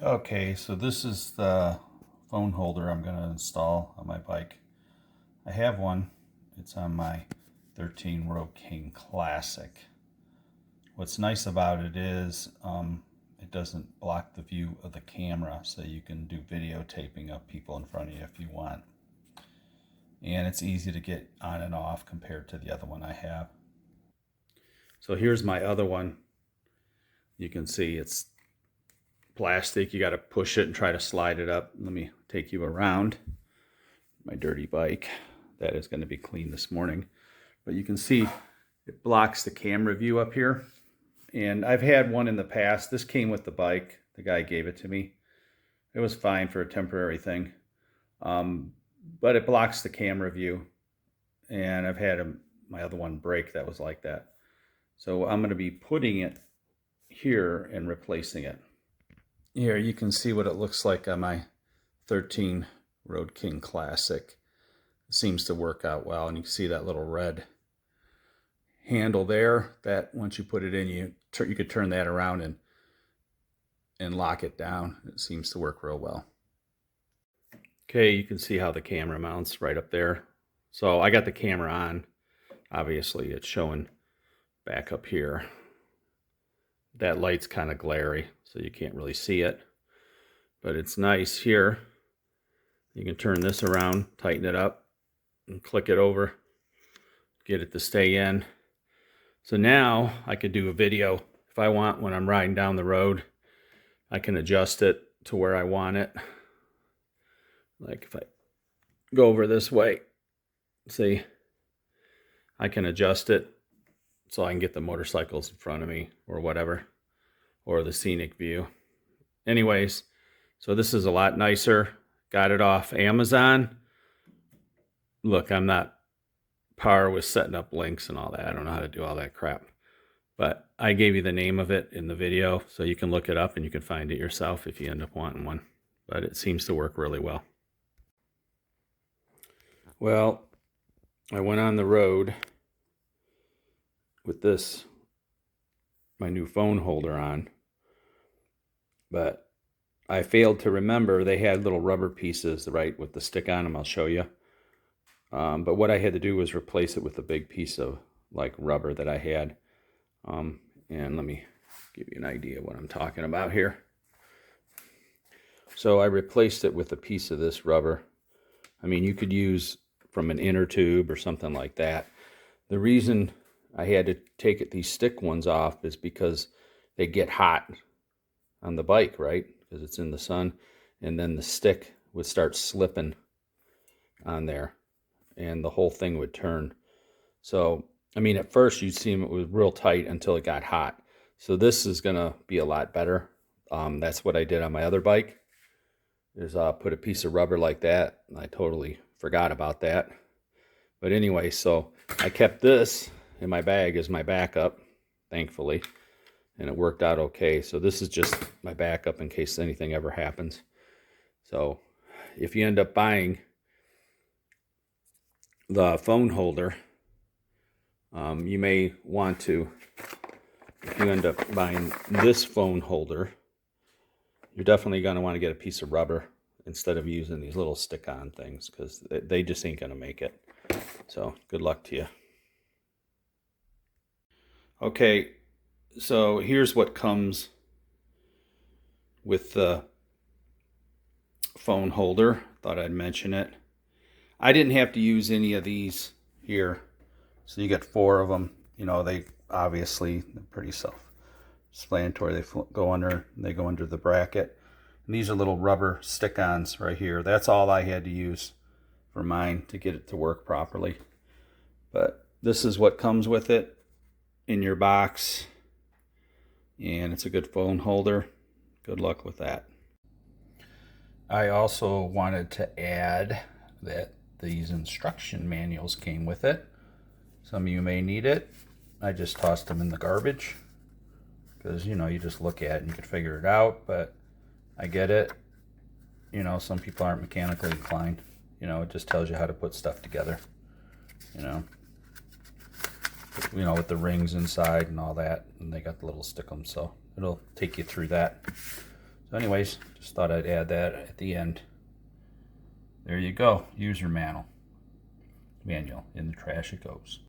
Okay, so this is the phone holder I'm going to install on my bike. I have one. It's on my 13 Road King Classic. What's nice about it is it doesn't block the view of the camera, so you can do videotaping of people in front of you if you want. And it's easy to get on and off compared to the other one I have. So here's my other one. You can see it's plastic. You got to push it and try to slide it up. Let me take you around my dirty bike. That is going to be clean this morning. But you can see it blocks the camera view up here. And I've had one in the past. This came with the bike. The guy gave it to me. It was fine for a temporary thing. But it blocks the camera view. And I've had my other one break that was like that. So I'm going to be putting it here and replacing it. Here you can see what it looks like on my 13 Road King Classic. It seems to work out well, and you can see that little red handle there. That once you put it in, you could turn that around and lock it down. It seems to work real well. Okay, you can see how the camera mounts right up there. So I got the camera on. Obviously, it's showing back up here. That light's kind of glary, so you can't really see it. But it's nice here. You can turn this around, tighten it up, and click it over. Get it to stay in. So now I could do a video if I want when I'm riding down the road. I can adjust it to where I want it. Like if I go over this way, see, I can adjust it so I can get the motorcycles in front of me or whatever, or the scenic view. Anyways, so this is a lot nicer. Got it off Amazon. Look, I'm not par with setting up links and all that. I don't know how to do all that crap. But I gave you the name of it in the video, so you can look it up and you can find it yourself if you end up wanting one. But it seems to work really well. Well, I went on the road with this, my new phone holder on, but I failed to remember they had little rubber pieces, right, with the stick on them. I'll show you. But what I had to do was replace it with a big piece of like rubber that I had. And let me give you an idea of what I'm talking about here. So I replaced it with a piece of this rubber. I mean, you could use from an inner tube or something like that. The reason I had to take these stick ones off is because they get hot on the bike, right? Because it's in the sun. And then the stick would start slipping on there and the whole thing would turn. So, I mean, at first you'd see it was real tight until it got hot. So this is going to be a lot better. That's what I did on my other bike. Is put a piece of rubber like that. I totally forgot about that. But anyway, so I kept this in my bag as my backup, thankfully, and it worked out okay. So this is just my backup in case anything ever happens. So if you end up buying the phone holder, you may want to, if you end up buying this phone holder, you're definitely going to want to get a piece of rubber instead of using these little stick-on things, because they just ain't going to make it. So good luck to you. Okay, so here's what comes with the phone holder. Thought I'd mention it. I didn't have to use any of these here. So you get 4 of them. You know, they obviously they're pretty self-explanatory. They go under the bracket. And these are little rubber stick-ons right here. That's all I had to use for mine to get it to work properly. But this is what comes with it in your box, and it's a good phone holder. Good luck with that. I also wanted to add that these instruction manuals came with it. Some of you may need it. I just tossed them in the garbage because, you know, you just look at it and you can figure it out, but I get it. You know, some people aren't mechanically inclined. You know, it just tells you how to put stuff together, you know, with the rings inside and all that, and they got the little stickum, so it'll take you through that. So anyways, just thought I'd add that at the end. There you go, user manual. In the trash it goes.